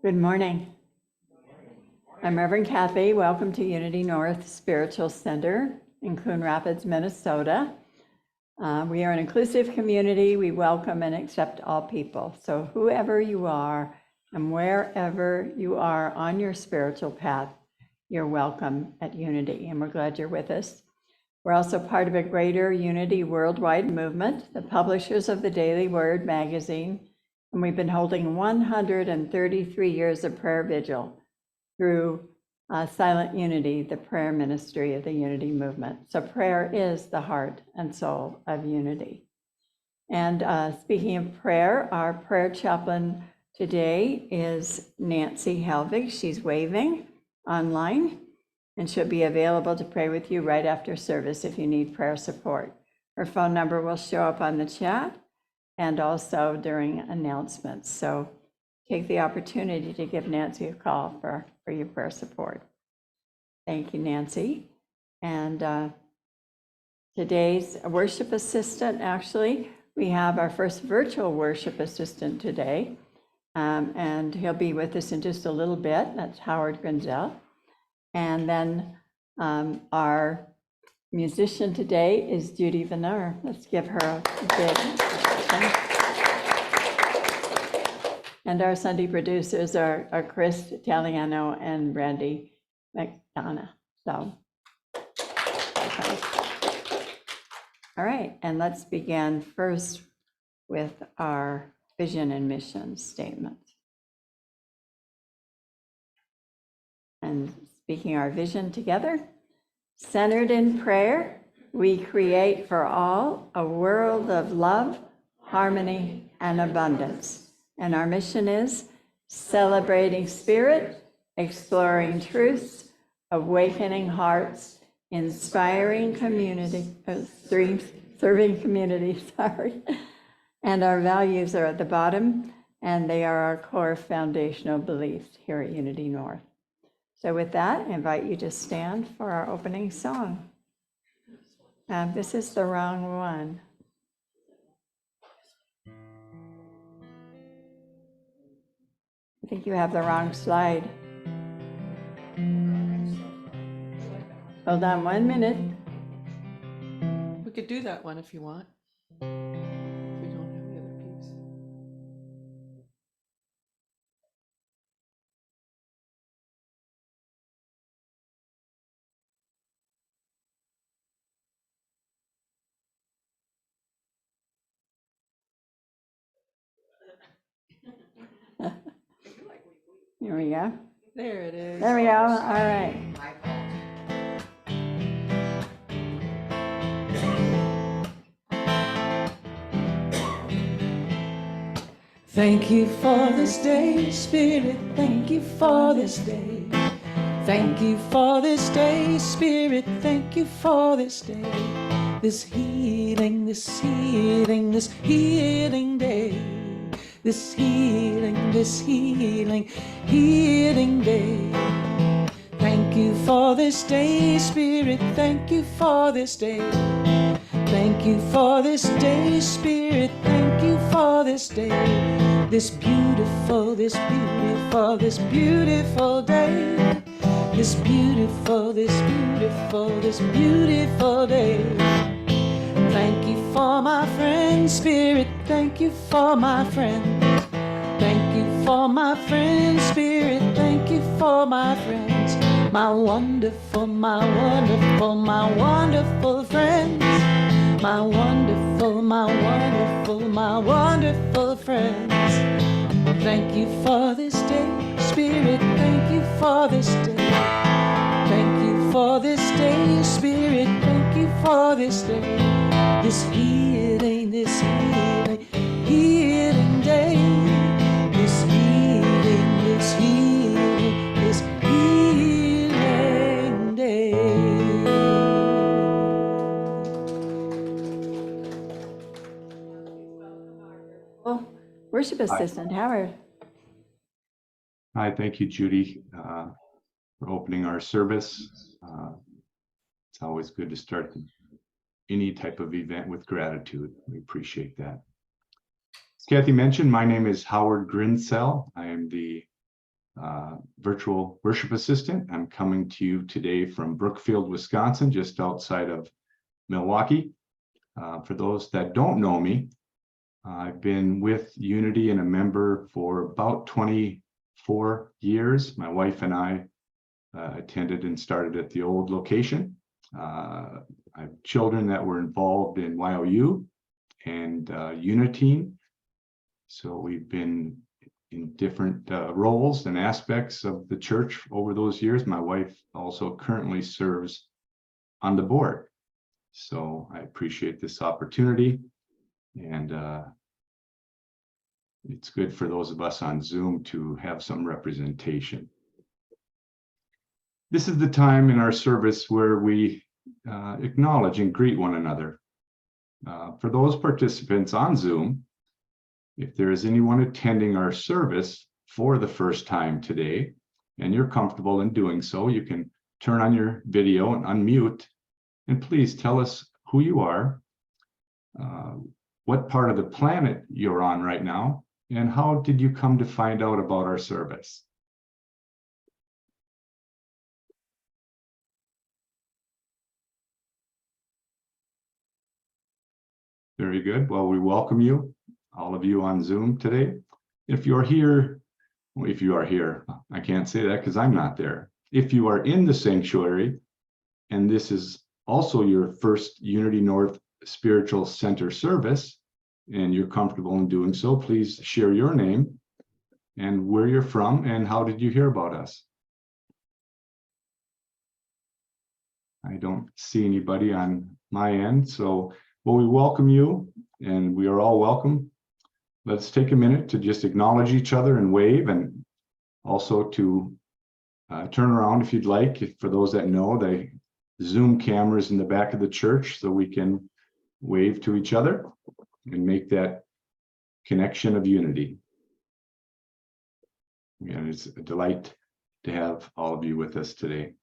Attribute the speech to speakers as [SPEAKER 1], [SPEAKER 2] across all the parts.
[SPEAKER 1] Good morning. I'm Reverend Kathy. Welcome to Unity North Spiritual Center in Coon Rapids, Minnesota. We are an inclusive community. We welcome and accept all people. So whoever you are and wherever you are on your spiritual path, you're welcome at Unity, and we're glad you're with us. We're also part of a greater Unity worldwide movement, the publishers of the Daily Word magazine, and we've been holding 133 years of prayer vigil through Silent Unity, the prayer ministry of the Unity movement. So prayer is the heart and soul of Unity. And speaking of prayer, our prayer chaplain today is Nancy Helvig. She's waving online, and she'll be available to pray with you right after service if you need prayer support. Her phone number will show up on the chat and also during announcements. So take the opportunity to give Nancy a call for your prayer support. Thank you, Nancy. And today's worship assistant, actually, we have our first virtual worship assistant today. And he'll be with us in just a little bit. That's Howard Grinzel. And then our musician today is Judy Venner. Let's give her a big welcome. And our Sunday producers are Chris Taliano and Brandy McDonough. So, okay. All right, and let's begin first with our vision and mission statement. And speaking our vision together, centered in prayer, we create for all a world of love, harmony, and abundance. And our mission is celebrating spirit, exploring truths, awakening hearts, inspiring community, serving community, sorry. And our values are at the bottom, and they are our core foundational beliefs here at Unity North. So with that, I invite you to stand for our opening song. This is the wrong one. I think you have the wrong slide. Hold on 1 minute.
[SPEAKER 2] We could do that one if you want. If we don't have the other piece.
[SPEAKER 1] Here we go.
[SPEAKER 2] There it is.
[SPEAKER 1] There we go. All right.
[SPEAKER 2] Thank you for this day, Spirit. Thank you for this day. Thank you for this day, Spirit. Thank you for this day. This healing, this healing, this healing day. This healing, healing day. Thank you for this day, Spirit. Thank you for this day. Thank you for this day, Spirit. Thank you for this day. This beautiful day. This beautiful day. Thank you for my friend, Spirit. Thank you for my friend. Thank you for my friend, Spirit. Thank you for my friends. My wonderful friends. My wonderful friends. Thank you for this day, Spirit. Thank you for this day. Thank you for this day, Spirit. Thank you for this day. This healing day. This healing day.
[SPEAKER 1] Well, worship assistant, Howard.
[SPEAKER 3] Hi, thank you, Judy, for opening our service. It's always good to start any type of event with gratitude. We appreciate that. As Kathy mentioned, my name is Howard Grinzel. I am the virtual worship assistant. I'm coming to you today from Brookfield, Wisconsin, just outside of Milwaukee. For those that don't know me, I've been with Unity and a member for about 24 years. My wife and I attended and started at the old location. I have children that were involved in YOU and Unity. So we've been in different roles and aspects of the church over those years. My wife also currently serves on the board. So I appreciate this opportunity, and it's good for those of us on Zoom to have some representation. This is the time in our service where we acknowledge and greet one another. For those participants on Zoom, if there is anyone attending our service for the first time today, and you're comfortable in doing so, you can turn on your video and unmute, and please tell us who you are, what part of the planet you're on right now, and how did you come to find out about our service? Very good. Well, we welcome you, all of you on Zoom today. If you are here, I can't say that because I'm not there. If you are in the sanctuary, and this is also your first Unity North Spiritual Center service, and you're comfortable in doing so, please share your name and where you're from and how did you hear about us? I don't see anybody on my end, so well, we welcome you, and we are all welcome. Let's take a minute to just acknowledge each other and wave, and also to turn around if you'd like. For those that know, the Zoom cameras in the back of the church, so we can wave to each other and make that connection of unity. And it's a delight to have all of you with us today.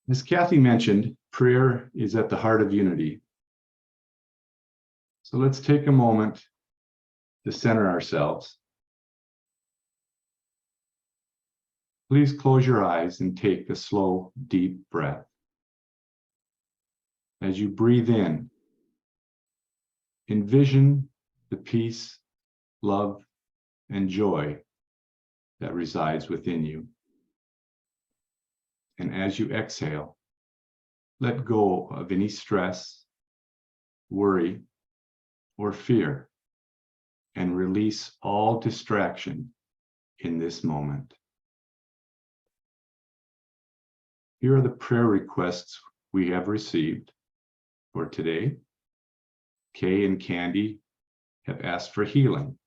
[SPEAKER 3] As Kathy mentioned, prayer is at the heart of unity. So let's take a moment to center ourselves. Please close your eyes and take a slow, deep breath. As you breathe in, envision the peace, love, and joy that resides within you. And as you exhale, let go of any stress, worry, or fear, and release all distraction in this moment. Here are the prayer requests we have received for today. Kay and Candy have asked for healing.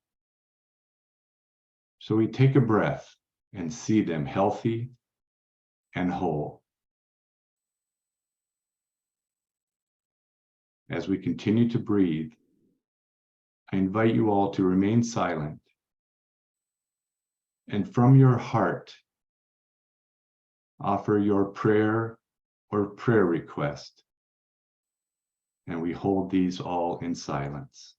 [SPEAKER 3] So we take a breath and see them healthy and whole. As we continue to breathe, I invite you all to remain silent, and from your heart, offer your prayer or prayer request, and we hold these all in silence.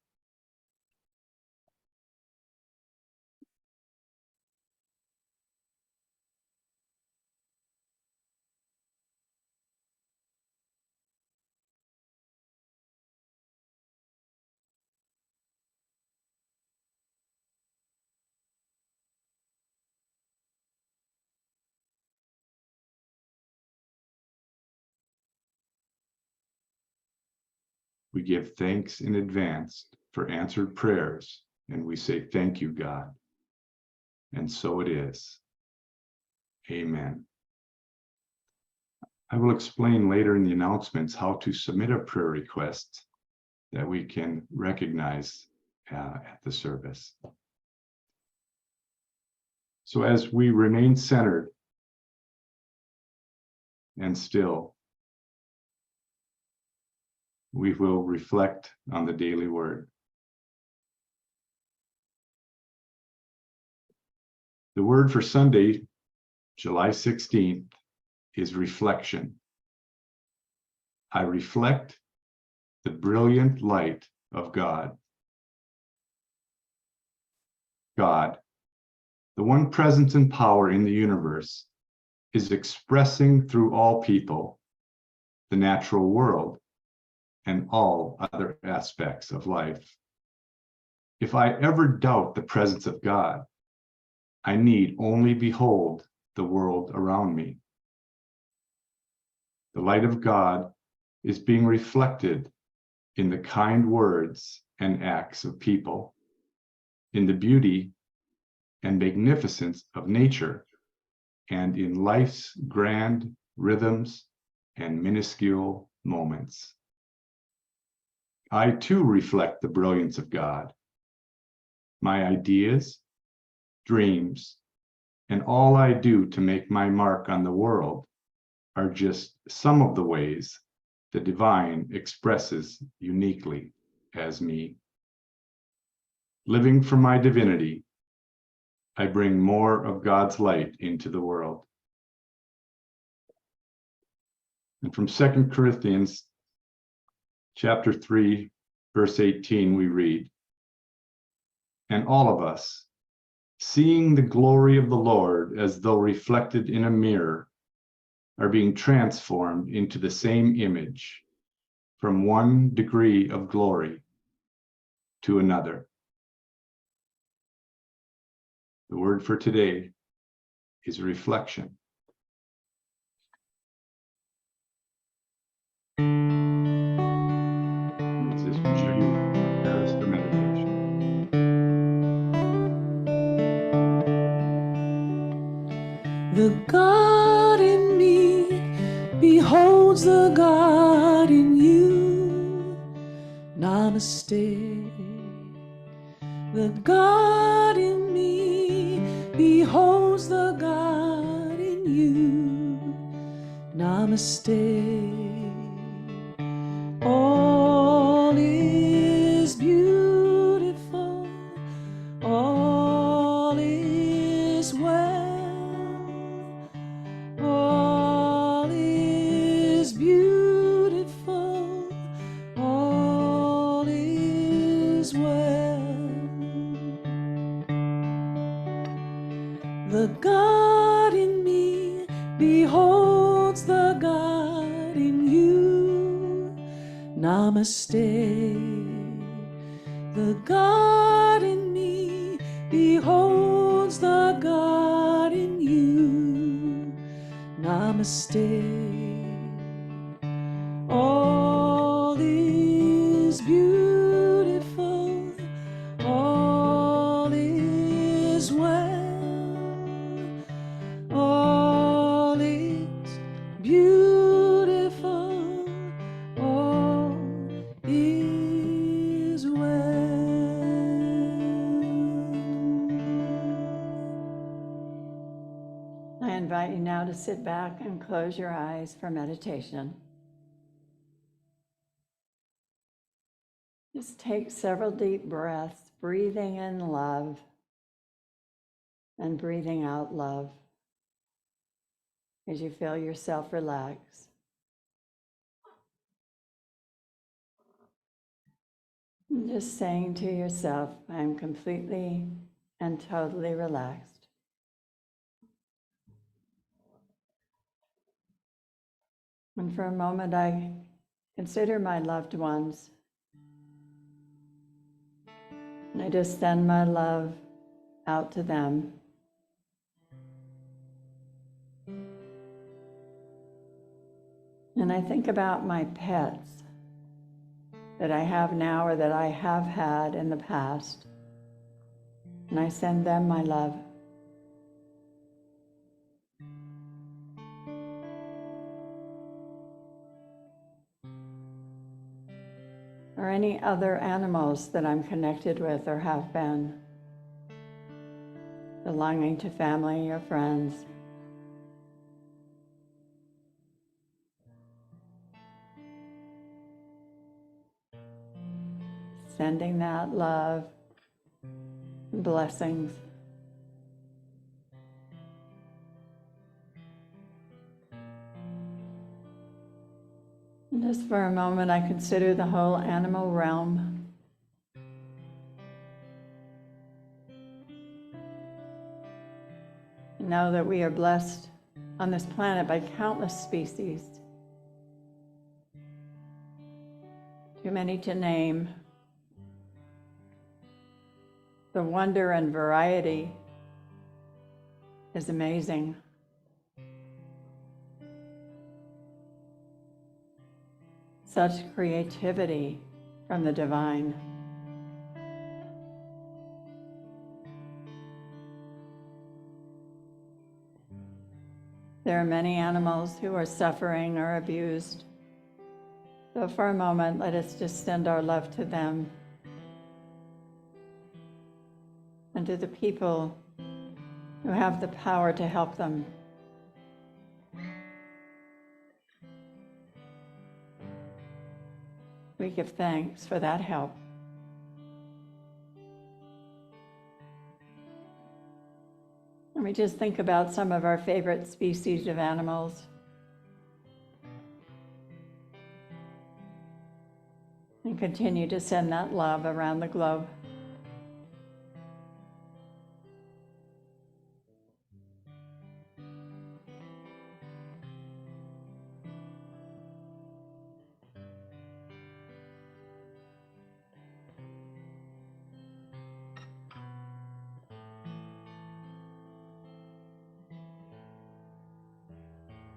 [SPEAKER 3] We give thanks in advance for answered prayers, and we say, thank you, God. And so it is. Amen. I will explain later in the announcements how to submit a prayer request that we can recognize at the service. So as we remain centered and still, we will reflect on the daily word. The word for Sunday, July 16th, is reflection. I reflect the brilliant light of God. God, the one presence and power in the universe, is expressing through all people, the natural world, and all other aspects of life. If I ever doubt the presence of God, I need only behold the world around me. The light of God is being reflected in the kind words and acts of people, in the beauty and magnificence of nature, and in life's grand rhythms and minuscule moments. I too reflect the brilliance of God. My ideas, dreams, and all I do to make my mark on the world are just some of the ways the divine expresses uniquely as me. Living from my divinity, I bring more of God's light into the world. And from 2 Corinthians chapter 3, verse 18, we read, "And all of us, seeing the glory of the Lord as though reflected in a mirror, are being transformed into the same image from one degree of glory to another." The word for today is reflection. This is Judy prepares for meditation.
[SPEAKER 2] The God in me beholds the God in you. Namaste. The God in me beholds the God in you. Namaste. All is beautiful. All is well. All is beautiful. All is well. The God in me beholds the God in you. Namaste. The God in me beholds the God in you. Namaste. All is beautiful. All is well. All is beautiful. All is well.
[SPEAKER 1] I invite you now to sit back and close your eyes for meditation. Just take several deep breaths, breathing in love and breathing out love as you feel yourself relax. And just saying to yourself, I'm completely and totally relaxed. And for a moment, I consider my loved ones. And I just send my love out to them. And I think about my pets that I have now or that I have had in the past. And I send them my love. Or any other animals that I'm connected with or have been, belonging to family or friends. Sending that love and blessings. And just for a moment, I consider the whole animal realm. Know that we are blessed on this planet by countless species. Too many to name. The wonder and variety is amazing. Such creativity from the divine. There are many animals who are suffering or abused. So for a moment, let us just send our love to them and to the people who have the power to help them. We give thanks for that help. And we just think about some of our favorite species of animals. And continue to send that love around the globe.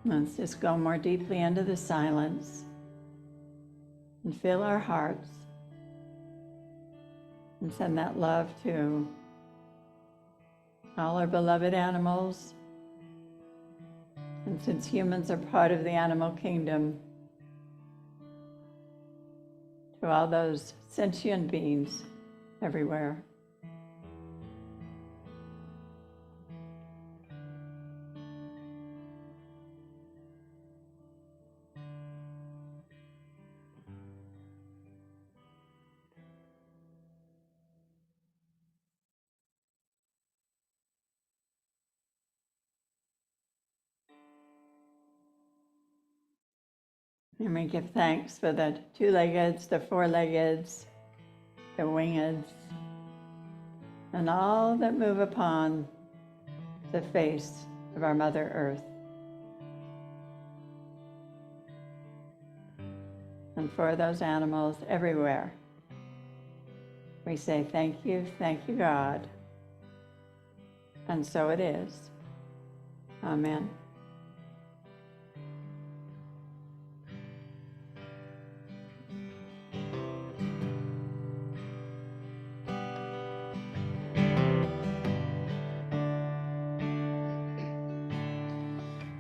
[SPEAKER 1] Let's just go more deeply into the silence and fill our hearts and send that love to all our beloved animals. And since humans are part of the animal kingdom, to all those sentient beings everywhere. And we give thanks for the two-leggeds, the four-leggeds, the wingeds, and all that move upon the face of our Mother Earth. And for those animals everywhere, we say thank you, God. And so it is. Amen.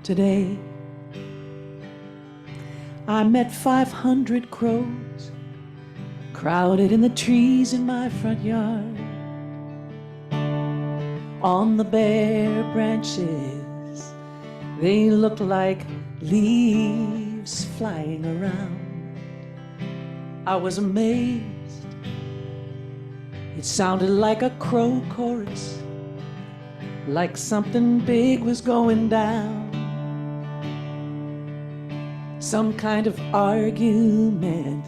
[SPEAKER 2] Today, I met 500 crows crowded in the trees in my front yard. On the bare branches, they looked like leaves flying around. I was amazed. It sounded like a crow chorus, like something big was going down. Some kind of argument,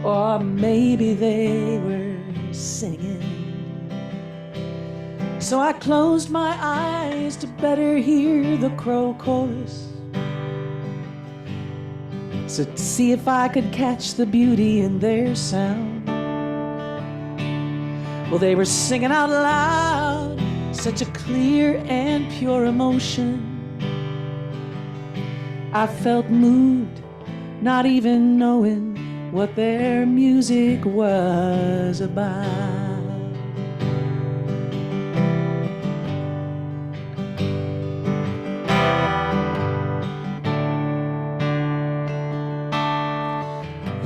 [SPEAKER 2] or maybe they were singing. So I closed my eyes to better hear the crow chorus, so to see if I could catch the beauty in their sound. Well, they were singing out loud, such a clear and pure emotion. I felt moved, not even knowing what their music was about.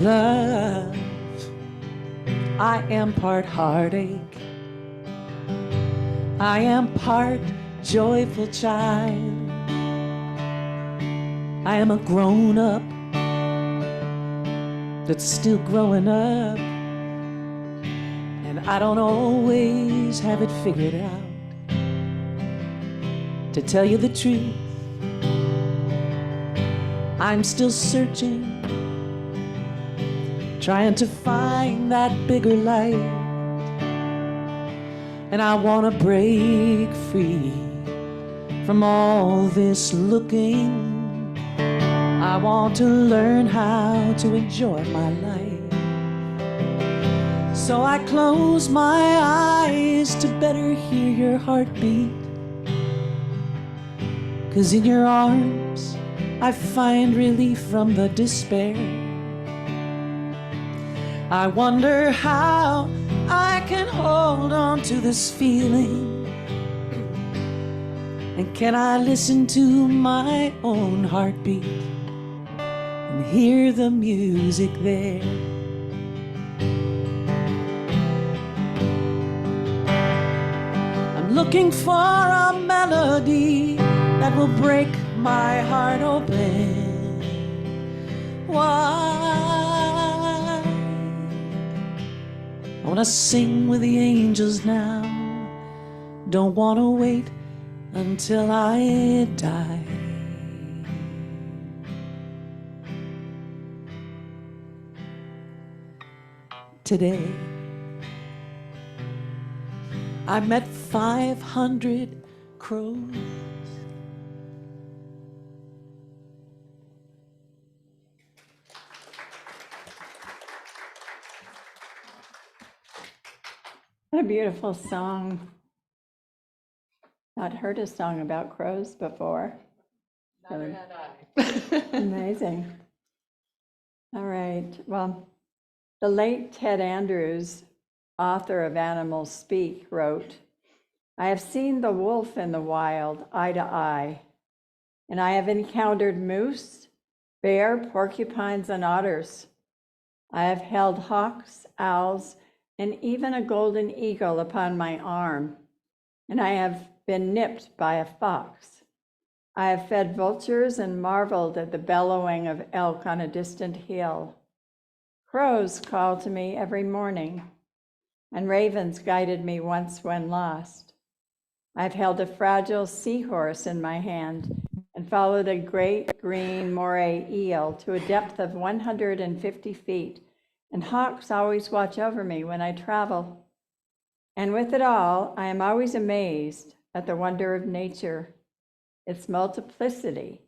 [SPEAKER 2] Love, I am part heartache, I am part joyful child. I am a grown-up that's still growing up, and I don't always have it figured out. To tell you the truth, I'm still searching, trying to find that bigger light. And I want to break free from all this looking. I want to learn how to enjoy my life. So I close my eyes to better hear your heartbeat. 'Cause in your arms I find relief from the despair. I wonder how I can hold on to this feeling. And can I listen to my own heartbeat and hear the music there? I'm looking for a melody that will break my heart open. Why? I wanna sing with the angels now. Don't wanna wait until I die. Today, I met 500 crows.
[SPEAKER 1] What a beautiful song. Not heard a song about crows before.
[SPEAKER 4] Neither had I.
[SPEAKER 1] Amazing. All right. Well, the late Ted Andrews, author of Animals Speak, wrote, "I have seen the wolf in the wild, eye to eye, and I have encountered moose, bear, porcupines, and otters. I have held hawks, owls, and even a golden eagle upon my arm, and I have been nipped by a fox. I have fed vultures and marveled at the bellowing of elk on a distant hill. Crows called to me every morning, and ravens guided me once when lost. I've held a fragile seahorse in my hand and followed a great green moray eel to a depth of 150 feet, and hawks always watch over me when I travel. And with it all, I am always amazed at the wonder of nature, its multiplicity,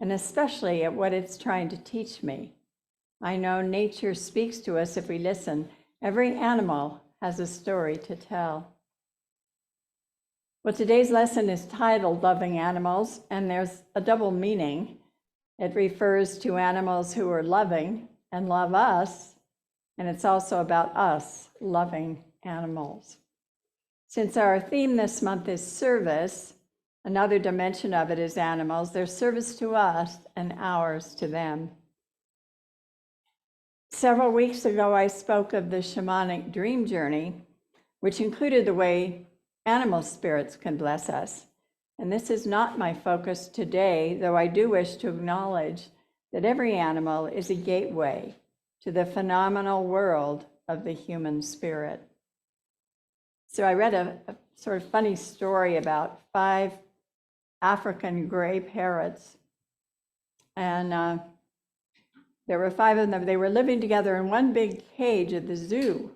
[SPEAKER 1] and especially at what it's trying to teach me. I know nature speaks to us if we listen. Every animal has a story to tell." Well, today's lesson is titled Loving Animals, and there's a double meaning. It refers to animals who are loving and love us, and it's also about us loving animals. Since our theme this month is service, another dimension of it is animals, their service to us and ours to them. Several weeks ago, I spoke of the shamanic dream journey, which included the way animal spirits can bless us. And this is not my focus today, though I do wish to acknowledge that every animal is a gateway to the phenomenal world of the human spirit. So I read a sort of funny story about 5 African gray parrots. And there were 5 of them. They were living together in one big cage at the zoo.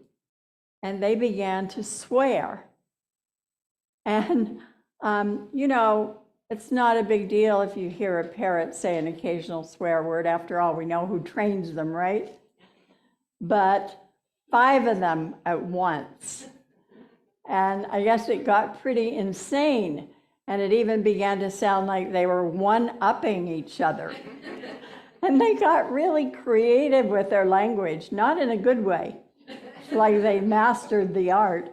[SPEAKER 1] And they began to swear. And, it's not a big deal if you hear a parrot say an occasional swear word. After all, we know who trains them, right? But 5 of them at once. And I guess it got pretty insane. And it even began to sound like they were one-upping each other. And they got really creative with their language, not in a good way, like they mastered the art.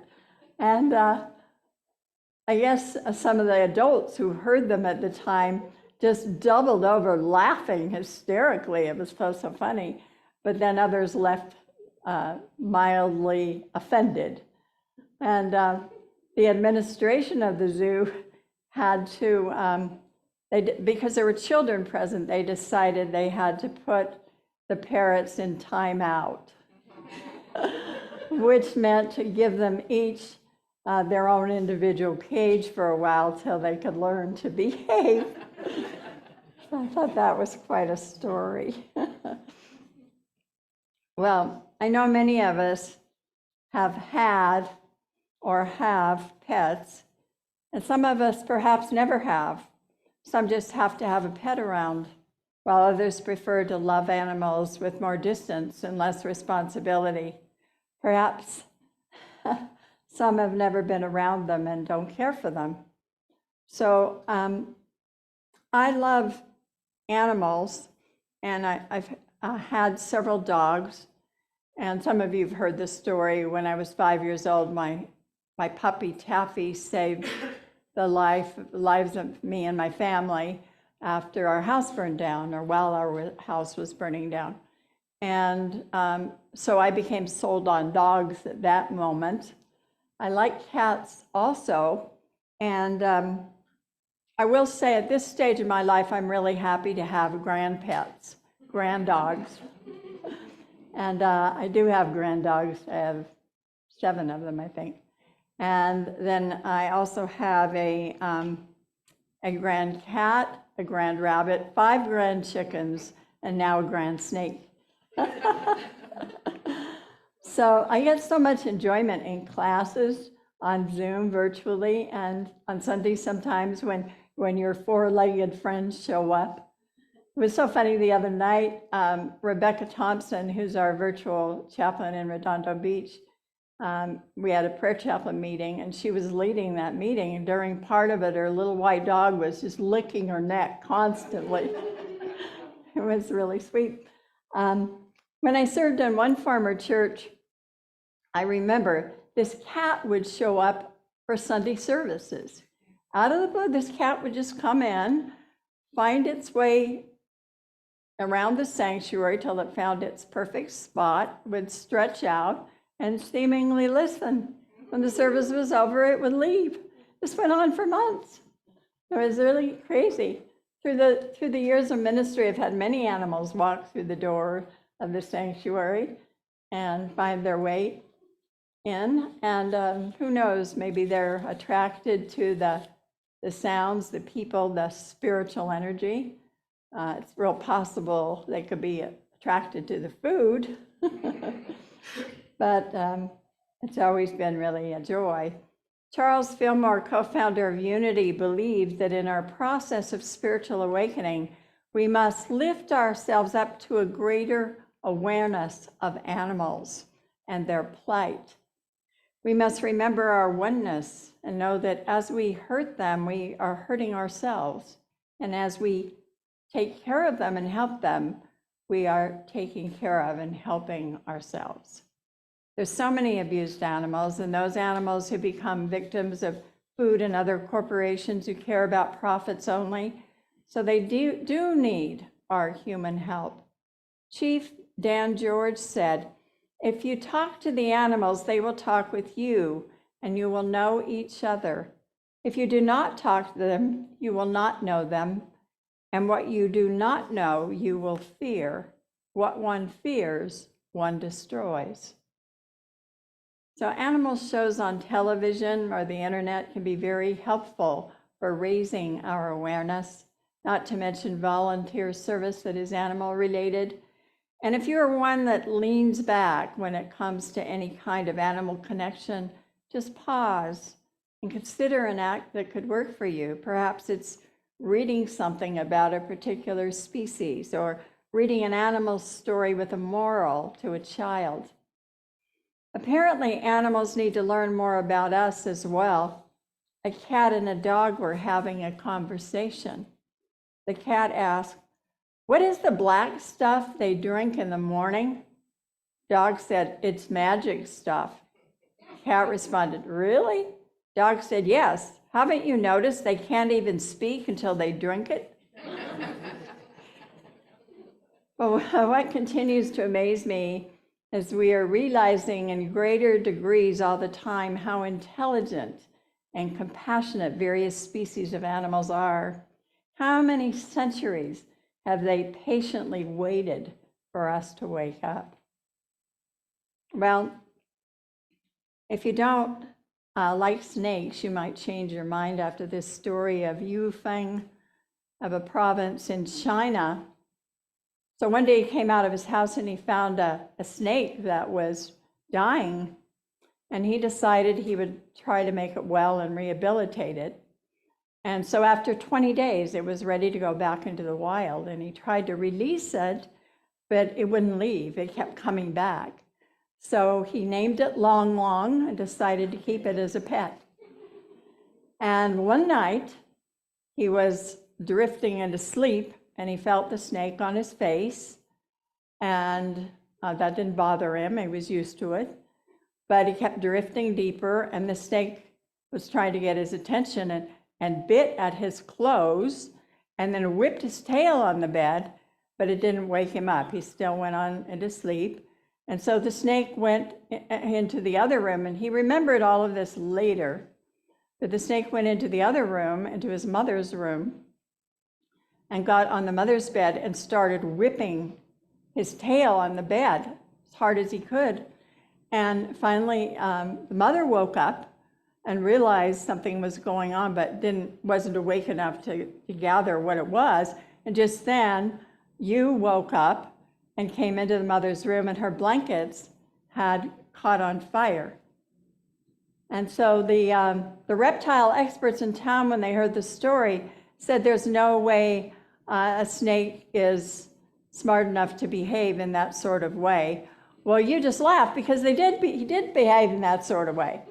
[SPEAKER 1] And I guess some of the adults who heard them at the time just doubled over laughing hysterically. It was so funny. But then others left mildly offended. And the administration of the zoo had to, because there were children present, they decided they had to put the parrots in timeout, which meant to give them each their own individual cage for a while till they could learn to behave. I thought that was quite a story. Well, I know many of us have had or have pets, And some of us perhaps never have. Some just have to have a pet around, while others prefer to love animals with more distance and less responsibility. Perhaps some have never been around them and don't care for them. So I love animals, and I've had several dogs. And some of you have heard this story. When I was 5 years old, my puppy Taffy saved the lives of me and my family after our house burned down, or while our house was burning down. And so I became sold on dogs at that moment. I like cats also. And I will say at this stage in my life, I'm really happy to have grand pets, grand dogs. And I do have grand dogs. I have 7 of them, I think. And then I also have a grand cat, a grand rabbit, 5 grand chickens, and now a grand snake. So I get so much enjoyment in classes on Zoom virtually, and on Sundays sometimes when your 4-legged friends show up. It was so funny the other night, Rebecca Thompson, who's our virtual chaplain in Redondo Beach, we had a prayer chaplain meeting, and she was leading that meeting, and during part of it, her little white dog was just licking her neck constantly. It was really sweet. When I served in one former church, I remember this cat would show up for Sunday services. Out of the blue, this cat would just come in, find its way around the sanctuary till it found its perfect spot, would stretch out and seemingly listen. When the service was over, it would leave. This went on for months. It was really crazy. Through the years of ministry, I've had many animals walk through the door of the sanctuary and find their way in. And who knows, maybe they're attracted to the sounds, the people, the spiritual energy. It's real possible they could be attracted to the food. But it's always been really a joy. Charles Fillmore, co-founder of Unity, believed that in our process of spiritual awakening, we must lift ourselves up to a greater awareness of animals and their plight. We must remember our oneness and know that as we hurt them, we are hurting ourselves. And as we take care of them and help them, we are taking care of and helping ourselves. There's so many abused animals, and those animals who become victims of food and other corporations who care about profits only. So they do need our human help. Chief Dan George said, "If you talk to the animals, they will talk with you, and you will know each other. If you do not talk to them, you will not know them. And what you do not know, you will fear. What one fears, one destroys." So animal shows on television or the internet can be very helpful for raising our awareness, not to mention volunteer service that is animal related. And if you're one that leans back when it comes to any kind of animal connection, just pause and consider an act that could work for you. Perhaps it's reading something about a particular species, or reading an animal story with a moral to a child. Apparently, animals need to learn more about us as well. A cat and a dog were having a conversation. The cat asked, "What is the black stuff they drink in the morning?" Dog said, "It's magic stuff." Cat responded, "Really?" Dog said, "Yes. Haven't you noticed they can't even speak until they drink it?" But what continues to amaze me is we are realizing in greater degrees all the time how intelligent and compassionate various species of animals are. How many centuries have they patiently waited for us to wake up? Well, if you don't like snakes, you might change your mind after this story of Yufeng, of a province in China. So one day he came out of his house and he found a snake that was dying, and he decided he would try to make it well and rehabilitate it. And so after 20 days, it was ready to go back into the wild, and he tried to release it, but it wouldn't leave. It kept coming back. So he named it Long Long and decided to keep it as a pet. And one night, he was drifting into sleep, and he felt the snake on his face, and that didn't bother him. He was used to it. But he kept drifting deeper, and the snake was trying to get his attention and bit at his clothes, and then whipped his tail on the bed, but it didn't wake him up. He still went on into sleep. And so the snake went into the other room, and he remembered all of this later. But the snake went into the other room, into his mother's room, and got on the mother's bed and started whipping his tail on the bed as hard as he could. And finally, the mother woke up and realized something was going on, but wasn't awake enough to gather what it was. And just then, you woke up and came into the mother's room, and her blankets had caught on fire. And so the reptile experts in town, when they heard the story, said there's no way a snake is smart enough to behave in that sort of way. Well, you just laughed, because he did behave in that sort of way.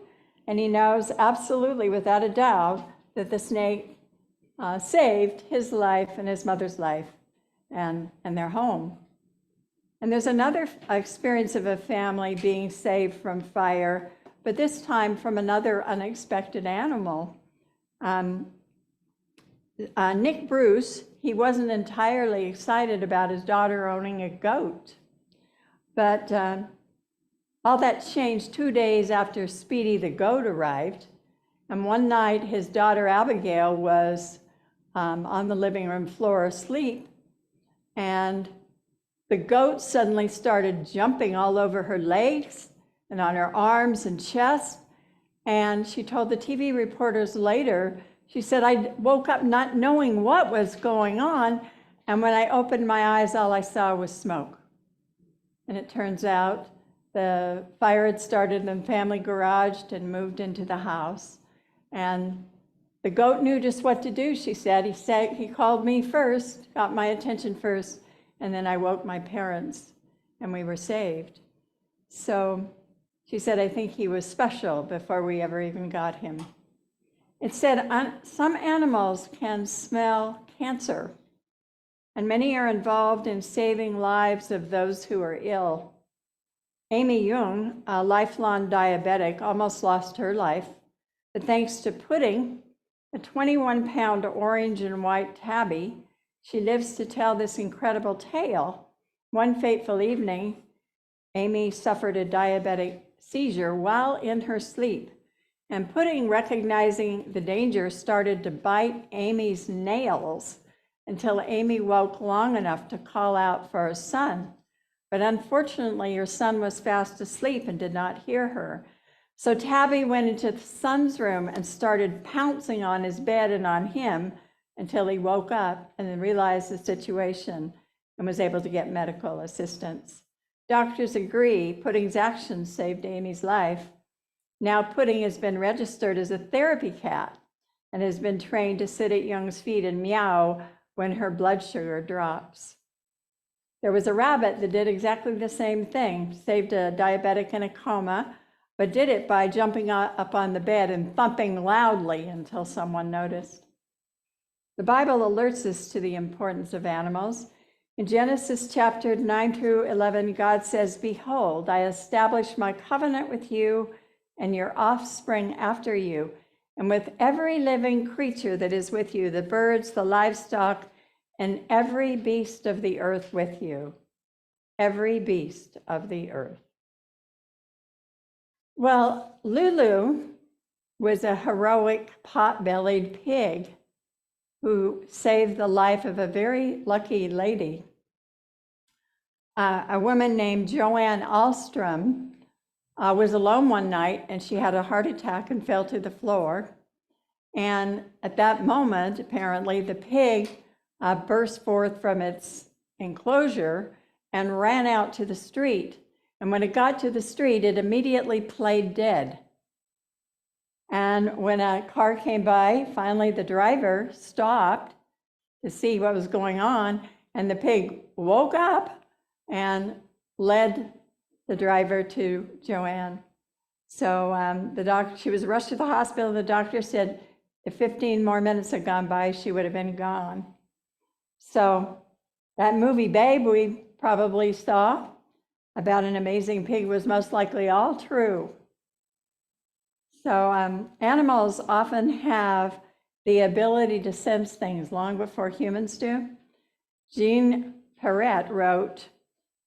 [SPEAKER 1] And he knows absolutely, without a doubt, that the snake saved his life and his mother's life and their home. And there's another experience of a family being saved from fire, but this time from another unexpected animal. Nick Bruce, he wasn't entirely excited about his daughter owning a goat. But all that changed 2 days after Speedy the goat arrived. And one night, his daughter Abigail was on the living room floor asleep, and the goat suddenly started jumping all over her legs and on her arms and chest. And she told the TV reporters later, she said, I woke up not knowing what was going on, and when I opened my eyes, all I saw was smoke. And it turns out the fire had started in the family garage and moved into the house. And the goat knew just what to do, she said. He called me first, got my attention first, and then I woke my parents, and we were saved. So she said, I think he was special before we ever even got him. It said some animals can smell cancer, and many are involved in saving lives of those who are ill. Amy Jung, a lifelong diabetic, almost lost her life, but thanks to Pudding, a 21-pound orange and white tabby, she lives to tell this incredible tale. One fateful evening, Amy suffered a diabetic seizure while in her sleep, and Pudding, recognizing the danger, started to bite Amy's nails until Amy woke long enough to call out for her son. But unfortunately, her son was fast asleep and did not hear her. So Tabby went into the son's room and started pouncing on his bed and on him until he woke up and then realized the situation and was able to get medical assistance. Doctors agree Pudding's actions saved Amy's life. Now Pudding has been registered as a therapy cat and has been trained to sit at Young's feet and meow when her blood sugar drops. There was a rabbit that did exactly the same thing, saved a diabetic in a coma, but did it by jumping up on the bed and thumping loudly until someone noticed. The Bible alerts us to the importance of animals. In Genesis chapter 9 through 11, God says, Behold, I establish my covenant with you and your offspring after you, and with every living creature that is with you, the birds, the livestock, and every beast of the earth with you. Every beast of the earth. Well, Lulu was a heroic pot-bellied pig who saved the life of a very lucky lady. A woman named Joanne Alstrom was alone one night, and she had a heart attack and fell to the floor. And at that moment, apparently, the pig burst forth from its enclosure and ran out to the street. And when it got to the street, it immediately played dead. And when a car came by, finally the driver stopped to see what was going on, and the pig woke up and led the driver to Joanne. So she was rushed to the hospital. The doctor said if 15 more minutes had gone by, she would have been gone. So that movie Babe we probably saw about an amazing pig was most likely all true. So animals often have the ability to sense things long before humans do. Jean Perret wrote,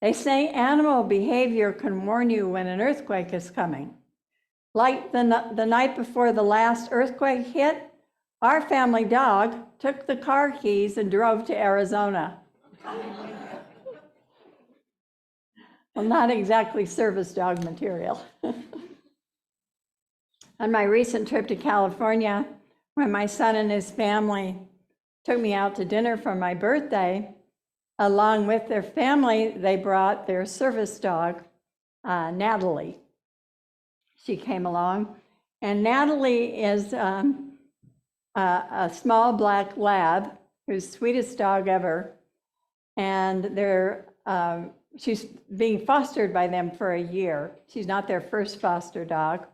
[SPEAKER 1] "They say animal behavior can warn you when an earthquake is coming. Like the night before the last earthquake hit, our family dog took the car keys and drove to Arizona." Well, not exactly service dog material. On my recent trip to California, when my son and his family took me out to dinner for my birthday, along with their family, they brought their service dog, Natalie. She came along, and Natalie is a small black lab, who's the sweetest dog ever, and she's being fostered by them for a year. She's not their first foster dog.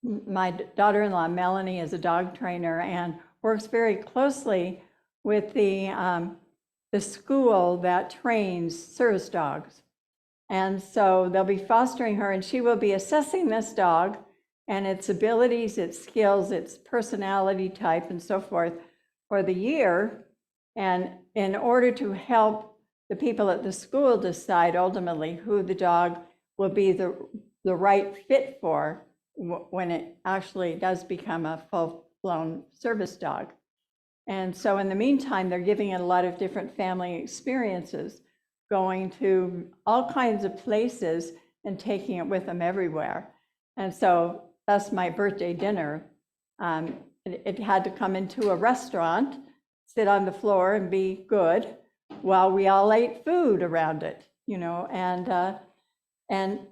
[SPEAKER 1] My daughter-in-law, Melanie, is a dog trainer and works very closely with the school that trains service dogs. And so they'll be fostering her, and she will be assessing this dog and its abilities, its skills, its personality type, and so forth for the year. And in order to help the people at the school decide ultimately who the dog will be the right fit for when it actually does become a full-blown service dog. And so in the meantime, they're giving it a lot of different family experiences, going to all kinds of places and taking it with them everywhere. And so that's my birthday dinner. It had to come into a restaurant, sit on the floor and be good while we all ate food around it, and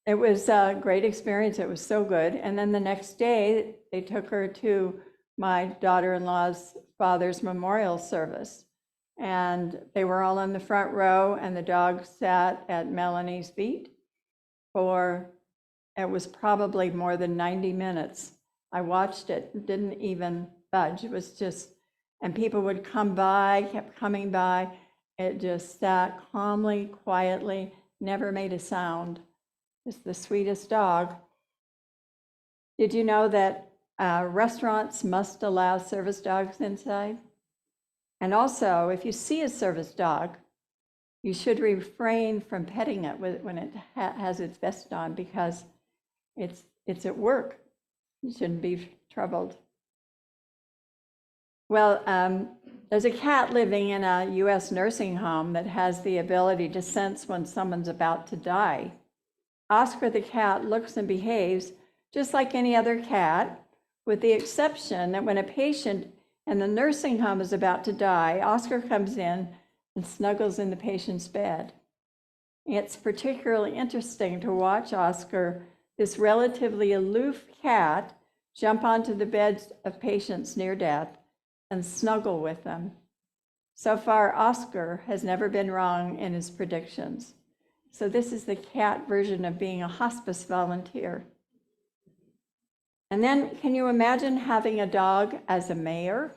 [SPEAKER 1] it was a great experience. It was so good. And then the next day, they took her to my daughter-in-law's father's memorial service. And they were all in the front row, and the dog sat at Melanie's feet it was probably more than 90 minutes. I watched it, didn't even budge. It was just, and people would come by, kept coming by. It just sat calmly, quietly, never made a sound. It's the sweetest dog. Did you know that restaurants must allow service dogs inside? And also, if you see a service dog, you should refrain from petting it when it has its vest on, because it's at work. You shouldn't be troubled. Well, there's a cat living in a US nursing home that has the ability to sense when someone's about to die. Oscar the cat looks and behaves just like any other cat, with the exception that when a patient in the nursing home is about to die, Oscar comes in and snuggles in the patient's bed. It's particularly interesting to watch Oscar, this relatively aloof cat, jump onto the beds of patients near death and snuggle with them. So far, Oscar has never been wrong in his predictions. So this is the cat version of being a hospice volunteer. And then, can you imagine having a dog as a mayor?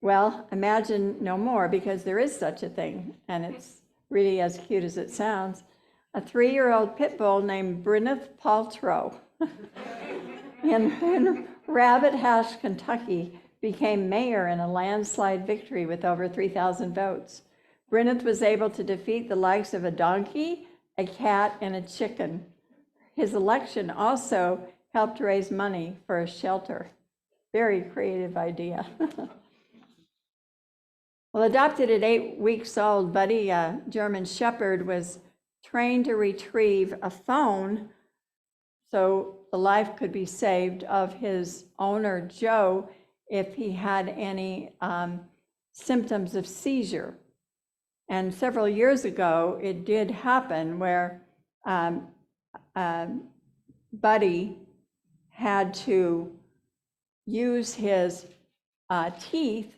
[SPEAKER 1] Well, imagine no more, because there is such a thing, and it's really as cute as it sounds. A 3-year-old pit bull named Bryneth Paltrow in Rabbit Hash, Kentucky, became mayor in a landslide victory with over 3,000 votes. Bryneth was able to defeat the likes of a donkey, a cat, and a chicken. His election also helped raise money for a shelter. Very creative idea. Well, adopted at 8 weeks old, Buddy, a German Shepherd, was trained to retrieve a phone so the life could be saved of his owner, Joe, if he had any symptoms of seizure. And several years ago, it did happen where Buddy had to use his teeth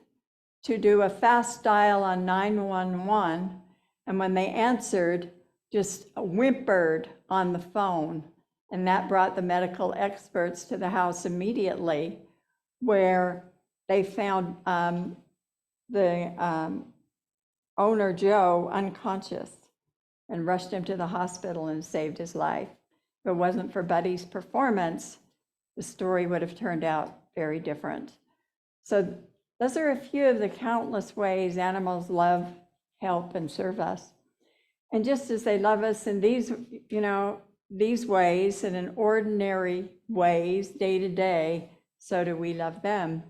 [SPEAKER 1] to do a fast dial on 911. And when they answered, just whimpered on the phone. And that brought the medical experts to the house immediately, where they found the owner, Joe, unconscious, and rushed him to the hospital and saved his life. If it wasn't for Buddy's performance, the story would have turned out very different. So those are a few of the countless ways animals love, help, and serve us. And just as they love us in these, these ways and in ordinary ways, day to day, so do we love them.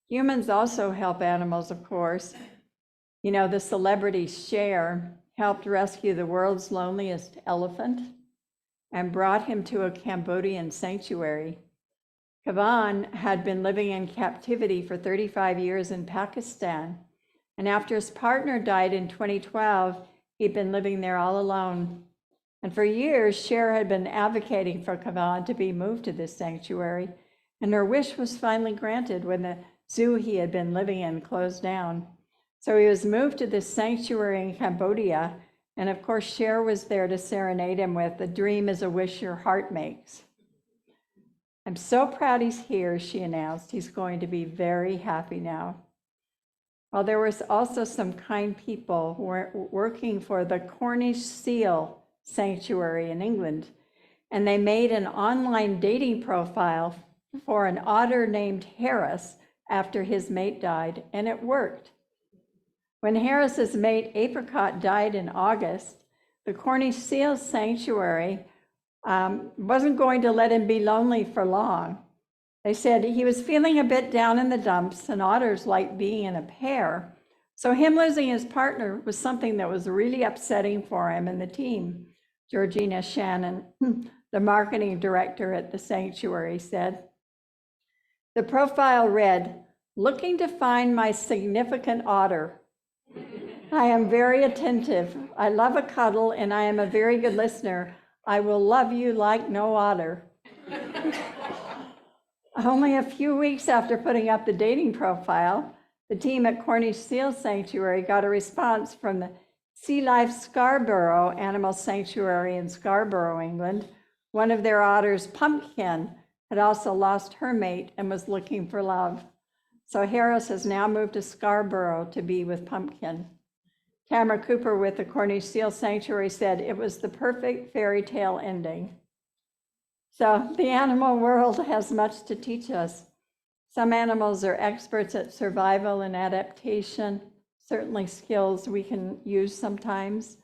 [SPEAKER 1] Humans also help animals, of course. The celebrity Cher helped rescue the world's loneliest elephant and brought him to a Cambodian sanctuary. Kavan had been living in captivity for 35 years in Pakistan, and after his partner died in 2012, he'd been living there all alone. And for years, Cher had been advocating for Kavan to be moved to this sanctuary, and her wish was finally granted when the zoo he had been living in closed down. So he was moved to this sanctuary in Cambodia, and of course, Cher was there to serenade him with "The Dream is a Wish Your Heart Makes." "I'm so proud he's here," she announced. "He's going to be very happy now." Well, there was also some kind people who were working for the Cornish Seal Sanctuary in England, and they made an online dating profile for an otter named Harris after his mate died, and it worked. When Harris's mate Apricot died in August, the Cornish Seal Sanctuary wasn't going to let him be lonely for long. They said he was feeling a bit down in the dumps, and otters like being in a pair. So him losing his partner was something that was really upsetting for him and the team. Georgina Shannon, the marketing director at the sanctuary, said, the profile read, "Looking to find my significant otter. I am very attentive. I love a cuddle, and I am a very good listener. I will love you like no otter." Only a few weeks after putting up the dating profile, the team at Cornish Seal Sanctuary got a response from the Sea Life Scarborough Animal Sanctuary in Scarborough, England. One of their otters, Pumpkin, had also lost her mate and was looking for love. So Harris has now moved to Scarborough to be with Pumpkin. Tamara Cooper with the Cornish Seal Sanctuary said it was the perfect fairy tale ending. So the animal world has much to teach us. Some animals are experts at survival and adaptation, certainly skills we can use sometimes.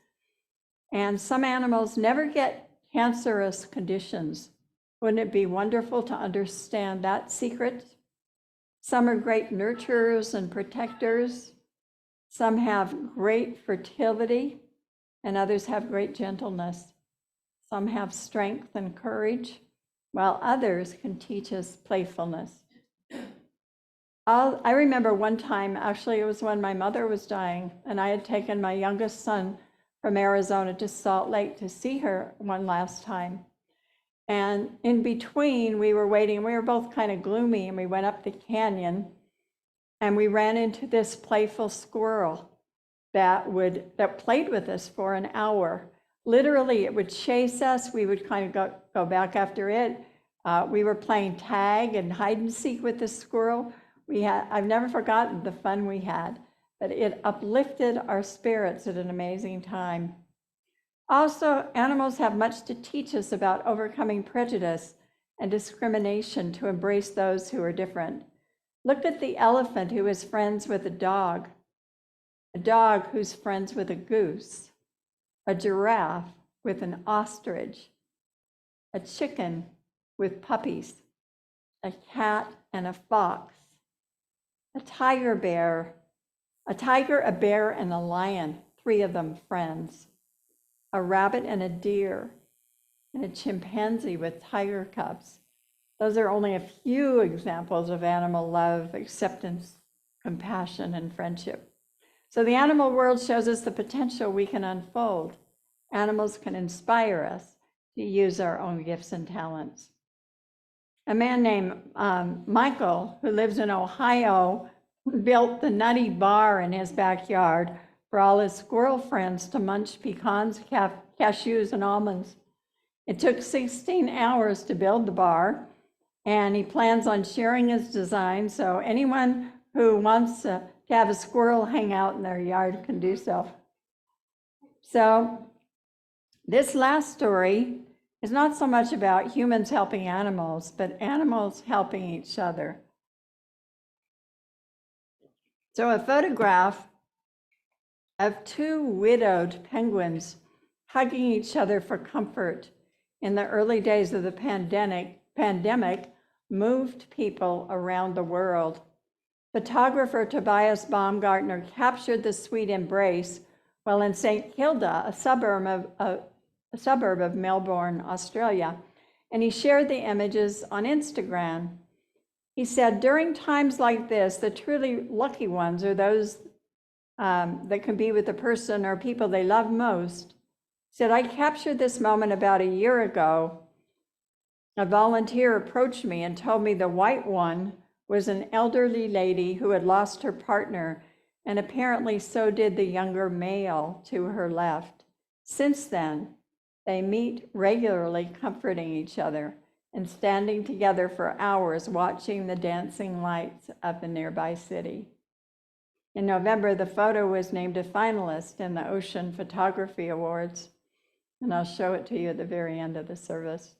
[SPEAKER 1] And some animals never get cancerous conditions. Wouldn't it be wonderful to understand that secret? Some are great nurturers and protectors. Some have great fertility, and others have great gentleness. Some have strength and courage, while others can teach us playfulness. I remember one time, actually it was when my mother was dying, and I had taken my youngest son from Arizona to Salt Lake to see her one last time. And in between, we were waiting, we were both kind of gloomy, and we went up the canyon, and we ran into this playful squirrel that played with us for an hour. Literally, it would chase us. We would kind of go back after it. We were playing tag and hide and seek with the squirrel. I've never forgotten the fun we had, but it uplifted our spirits at an amazing time. Also, animals have much to teach us about overcoming prejudice and discrimination to embrace those who are different. Look at the elephant who is friends with a dog who's friends with a goose, a giraffe with an ostrich, a chicken with puppies, a cat and a fox, a tiger, a bear, and a lion, 3 of them friends, a rabbit and a deer, and a chimpanzee with tiger cubs. Those are only a few examples of animal love, acceptance, compassion, and friendship. So the animal world shows us the potential we can unfold. Animals can inspire us to use our own gifts and talents. A man named Michael, who lives in Ohio, built the Nutty Bar in his backyard for all his squirrel friends to munch pecans, cashews, and almonds. It took 16 hours to build the bar, and he plans on sharing his design, so anyone who wants to have a squirrel hang out in their yard can do so. So this last story is not so much about humans helping animals, but animals helping each other. So a photograph of two widowed penguins hugging each other for comfort in the early days of the pandemic moved people around the world. Photographer Tobias Baumgartner captured the sweet embrace while in St. Kilda, a suburb of Melbourne, Australia, and he shared the images on Instagram. He said, during times like this, the truly lucky ones are those that can be with the person or people they love most. He said, I captured this moment about a year ago. A volunteer approached me and told me the white one was an elderly lady who had lost her partner, and apparently so did the younger male to her left. Since then, they meet regularly, comforting each other and standing together for hours watching the dancing lights of the nearby city. In November, the photo was named a finalist in the Ocean Photography Awards, and I'll show it to you at the very end of the service.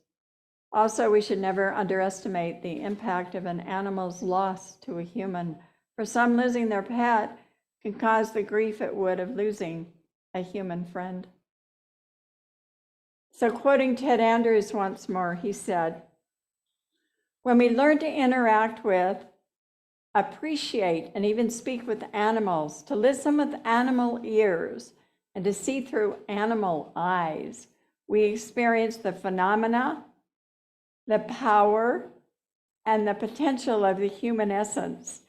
[SPEAKER 1] Also, we should never underestimate the impact of an animal's loss to a human. For some, losing their pet can cause the grief it would of losing a human friend. So quoting Ted Andrews once more, he said, when we learn to interact with, appreciate, and even speak with animals, to listen with animal ears, and to see through animal eyes, we experience the phenomena, the power, and the potential of the human essence.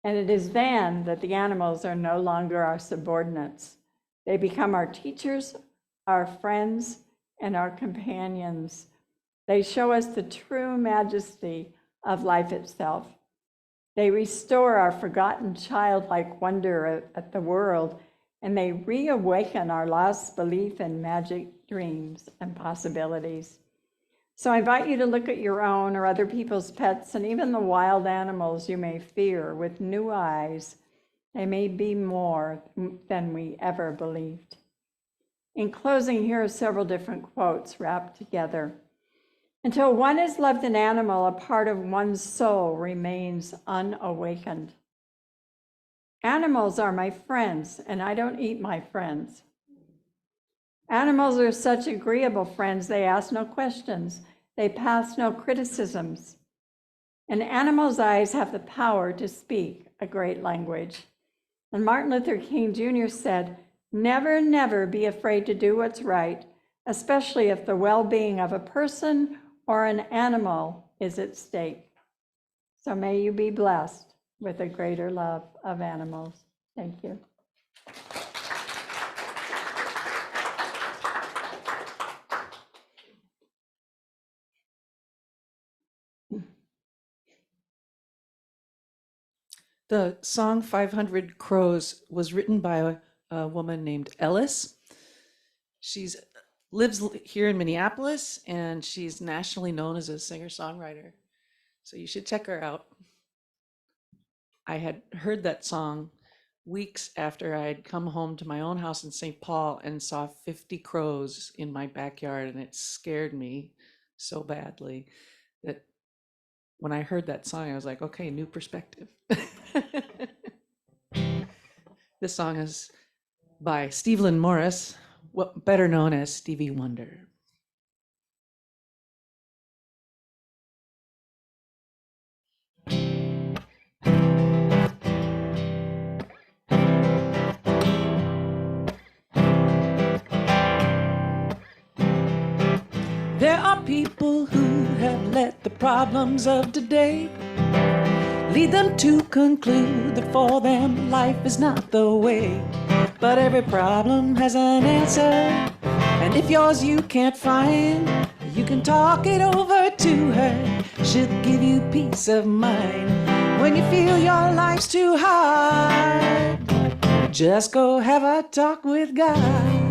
[SPEAKER 1] And it is then that the animals are no longer our subordinates. They become our teachers, our friends, and our companions. They show us the true majesty of life itself. They restore our forgotten childlike wonder at the world, and they reawaken our lost belief in magic, dreams, and possibilities. So I invite you to look at your own or other people's pets and even the wild animals you may fear with new eyes. They may be more than we ever believed. In closing, here are several different quotes wrapped together. Until one has loved an animal, a part of one's soul remains unawakened. Animals are my friends, and I don't eat my friends. Animals are such agreeable friends, they ask no questions, they pass no criticisms. And animals' eyes have the power to speak a great language. And Martin Luther King Jr. said, never, never be afraid to do what's right, especially if the well-being of a person or an animal is at stake. So may you be blessed with a greater love of animals. Thank you.
[SPEAKER 2] The song 500 Crows was written by a woman named Ellis. She lives here in Minneapolis, and she's nationally known as a singer-songwriter. So you should check her out. I had heard that song weeks after I had come home to my own house in St. Paul and saw 50 crows in my backyard, and it scared me so badly that when I heard that song, I was like, okay, new perspective. This song is by Stevlin Morris, better known as Stevie Wonder. There are people who have let the problems of today lead them to conclude that for them life is not the way. But every problem has an answer, and if yours you can't find, you can talk it over to her. She'll give you peace of mind. When you feel your life's too hard, just go have a talk with God.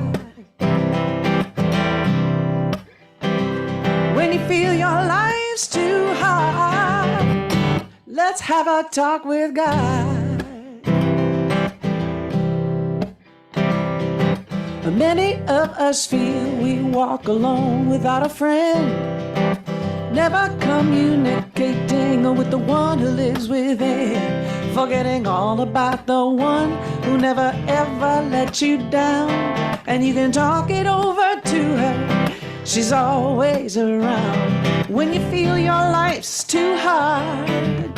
[SPEAKER 2] When you feel your life's too hard, let's have a talk with God. Many of us feel we walk alone without a friend, never communicating with the one who lives within, forgetting all about the one who never ever let you down. And you can talk it over to her, she's always around. When you feel your life's too hard,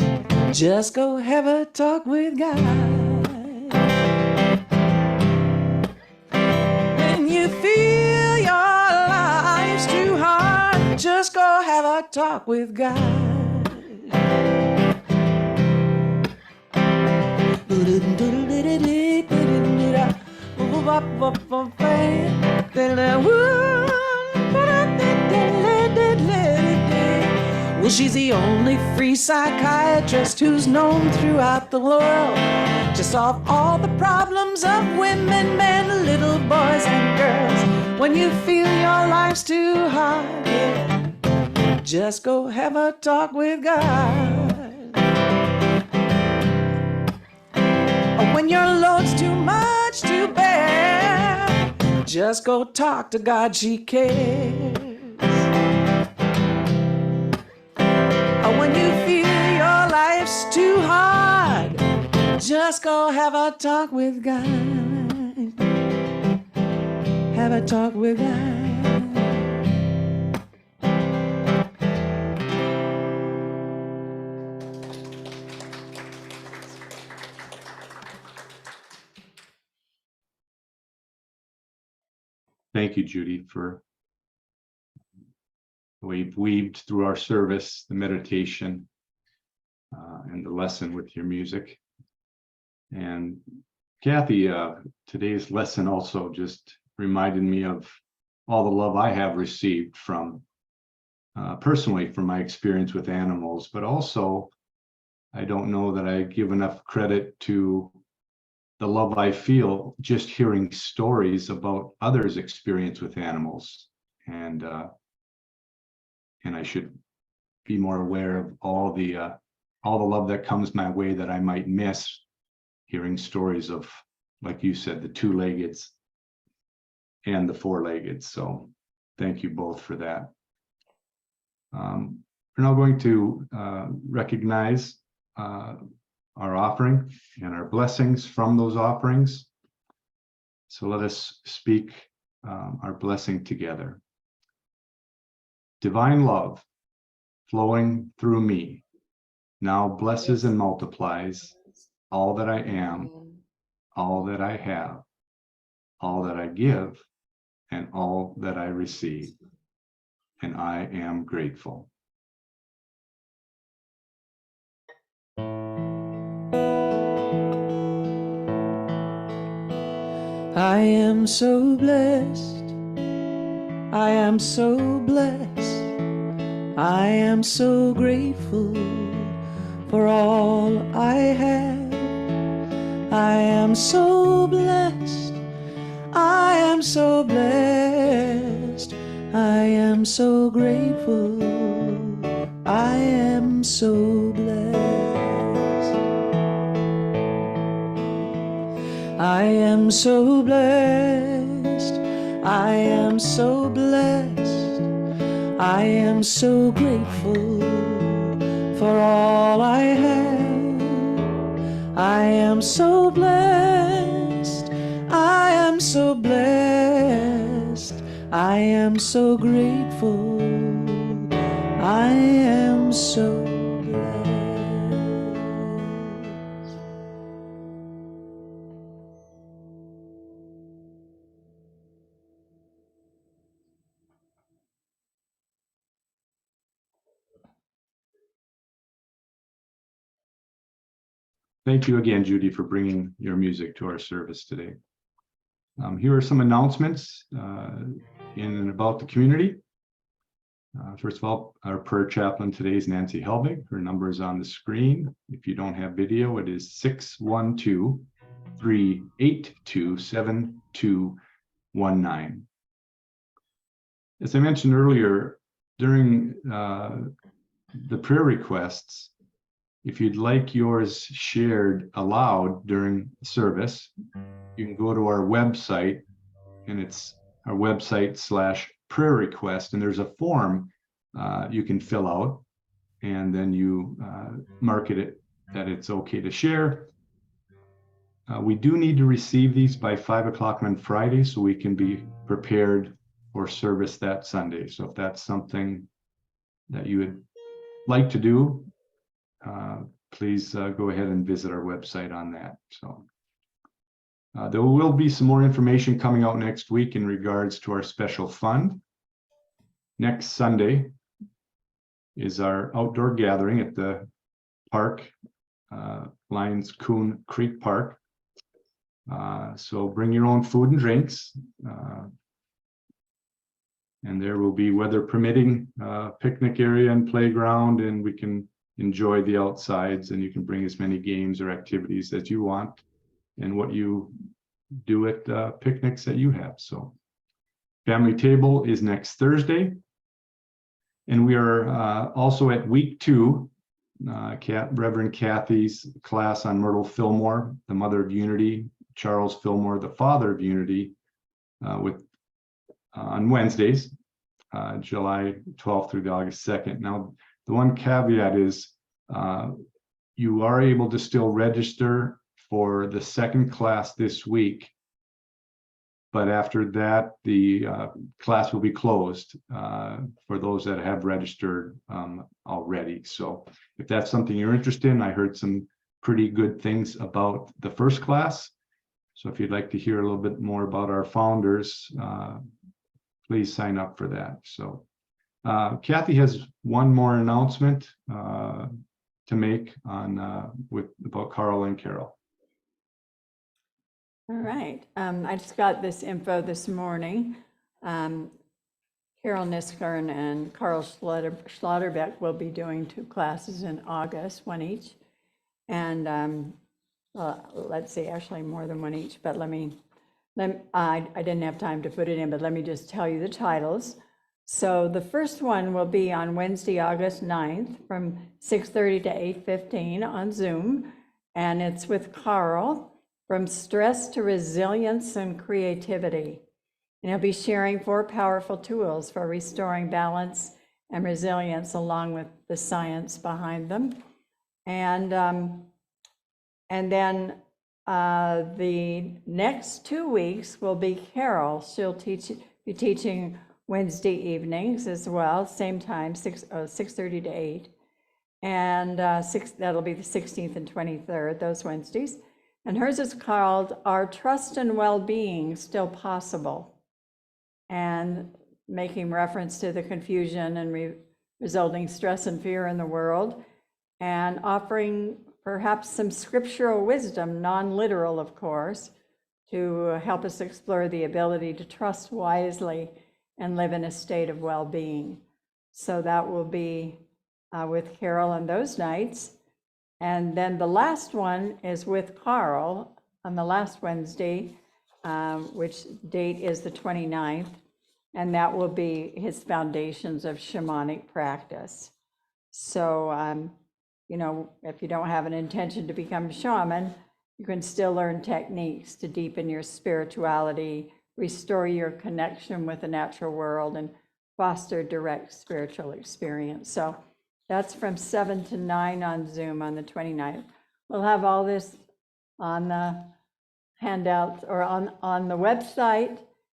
[SPEAKER 2] just go have a talk with God. When you feel your life's too hard, just go have a talk with God. Well, she's the only free psychiatrist who's known throughout the world to solve all the problems of women, men, little boys and girls. When you feel your life's too hard, yeah, just go have a talk with God. When your load's too much to bear, just go talk to God, she cares. When you feel your life's too hard, just go have a talk with God. Have a talk with God.
[SPEAKER 3] Thank you, Judy, for the way you've weaved through our service, the meditation, and the lesson with your music. And Kathy, today's lesson also just reminded me of all the love I have received from, personally, from my experience with animals, but also I don't know that I give enough credit to the love I feel just hearing stories about others' experience with animals. And I should be more aware of all the love that comes my way that I might miss hearing stories of, like you said, the two-leggeds and the four-legged. So thank you both for that. We're now going to recognize our offering and our blessings from those offerings. So let us speak our blessing together. Divine love flowing through me now blesses and multiplies all that I am, all that I have, all that I give, and all that I receive. And I am grateful.
[SPEAKER 2] I am so blessed. I am so blessed. I am so grateful for all I have. I am so blessed. I am so blessed. I am so grateful. I am so blessed. I am so blessed. I am so blessed. I am so grateful for all I have. I am so blessed. I am so blessed. I am so grateful. I am so blessed.
[SPEAKER 3] Thank you again, Judy, for bringing your music to our service today. Here are some announcements in and about the community. First of all, our prayer chaplain today is Nancy Helbig. Her number is on the screen. If you don't have video, it is 612-382-7219. As I mentioned earlier, during the prayer requests, if you'd like yours shared aloud during service, you can go to our website, and it's our website/prayer request, and there's a form you can fill out, and then you mark it that it's okay to share. We do need to receive these by 5 o'clock on Friday so we can be prepared for service that Sunday. So if that's something that you would like to do, please go ahead and visit our website on that. So there will be some more information coming out next week in regards to our special fund. Next Sunday is our outdoor gathering at the park, Lions Coon Creek Park. So bring your own food and drinks. And there will be, weather permitting, picnic area and playground, and we can enjoy the outsides, and you can bring as many games or activities as you want and what you do at picnics that you have. So family table is next Thursday. And we are also at week 2, Reverend Kathy's class on Myrtle Fillmore, the mother of unity, Charles Fillmore, the father of unity, on Wednesdays, July 12th through August 2nd. Now, the one caveat is you are able to still register for the second class this week, but after that, the class will be closed for those that have registered already. So if that's something you're interested in, I heard some pretty good things about the first class. So if you'd like to hear a little bit more about our founders, please sign up for that. So Kathy has one more announcement to make on about Carl and Carol.
[SPEAKER 1] All right. I just got this info this morning. Carol Niskern and Carl Schlotterbeck will be doing 2 classes in August, 1 each. And let's see, actually more than 1 each, but I didn't have time to put it in, but let me just tell you the titles. So the first one will be on Wednesday, August 9th from 6:30 to 8:15 on Zoom. And it's with Carl, From Stress to Resilience and Creativity. And he'll be sharing 4 powerful tools for restoring balance and resilience along with the science behind them. And then the next 2 weeks will be Carol. She'll be teaching Wednesday evenings as well, same time, 6:30 to 8. And that'll be the 16th and 23rd, those Wednesdays. And hers is called Are Trust and Well-Being Still Possible? And making reference to the confusion and resulting stress and fear in the world, and offering perhaps some scriptural wisdom, non-literal, of course, to help us explore the ability to trust wisely and live in a state of well-being. So that will be with Carol on those nights. And then the last one is with Carl on the last Wednesday, which date is the 29th, and that will be his Foundations of Shamanic Practice. So, you know, if you don't have an intention to become a shaman, you can still learn techniques to deepen your spirituality, restore your connection with the natural world, and foster direct spiritual experience. So that's from 7 to 9 on Zoom on the 29th. We'll have all this on the handouts or on the website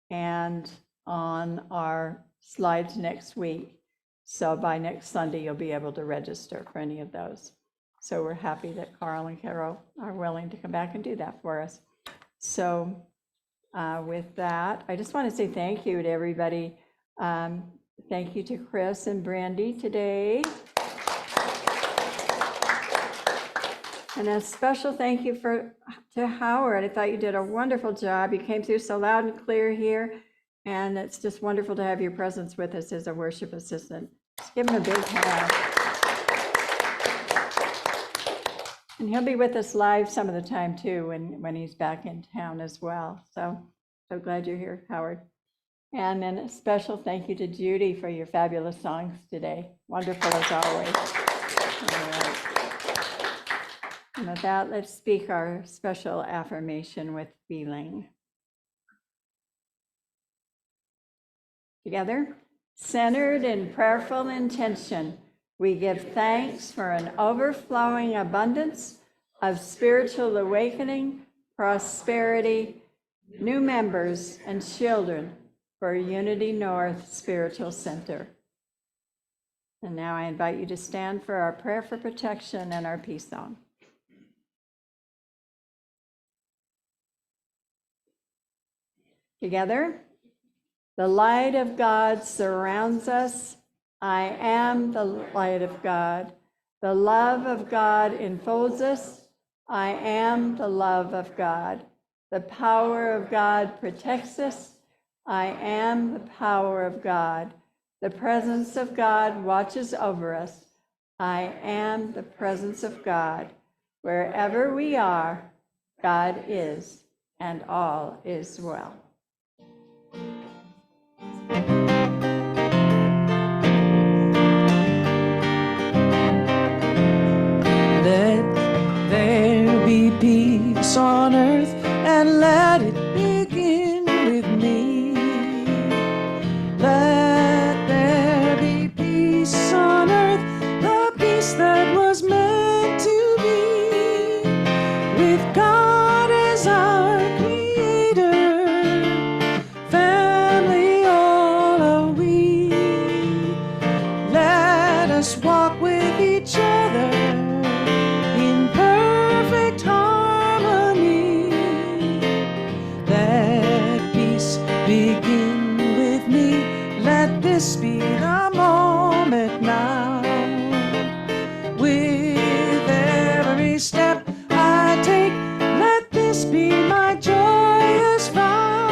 [SPEAKER 1] and on our slides next week. So by next Sunday, you'll be able to register for any of those. So we're happy that Carl and Carol are willing to come back and do that for us. So with that, I just want to say thank you to everybody. Thank you to Chris and Brandy today. And a special thank you to Howard. I thought you did a wonderful job. You came through so loud and clear here. And it's just wonderful to have your presence with us as a worship assistant. Just give him a big hand. And he'll be with us live some of the time too when he's back in town as well. So glad you're here, Howard. And then a special thank you to Judy for your fabulous songs today. Wonderful as always. All right. And with that, let's speak our special affirmation with feeling. Together, centered in prayerful intention, we give thanks for an overflowing abundance of spiritual awakening, prosperity, new members, and children for Unity North Spiritual Center. And now I invite you to stand for our prayer for protection and our peace song. Together, the light of God surrounds us. I am the light of God. The love of God enfolds us. I am the love of God. The power of God protects us. I am the power of God. The presence of God watches over us. I am the presence of God. Wherever we are, God is, and all is well.
[SPEAKER 2] Let there be peace on earth, and let it begin with me. Let there be peace on earth, the peace that was meant to be, with God as our creator, family all are we. Let us walk with each other in perfect harmony. Let peace begin with me. Let this be the moment now. With every step I take, let this be my joyous vow,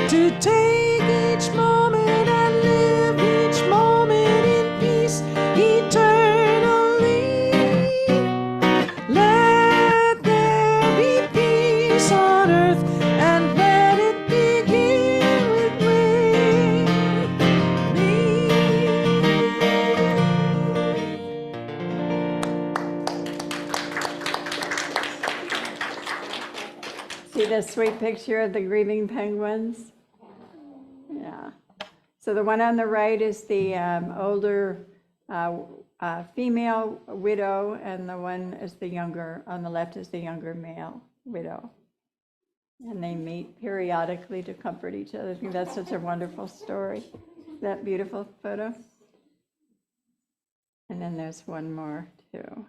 [SPEAKER 2] to take each moment and live each moment in peace eternally. Let there be peace on earth, and let it begin with me.
[SPEAKER 1] See this sweet picture of the grieving penguins? Yeah. So the one on the right is the older female widow, and the one is the younger, on the left is the younger male widow. And they meet periodically to comfort each other. I think that's such a wonderful story. That beautiful photo. And then there's one more too.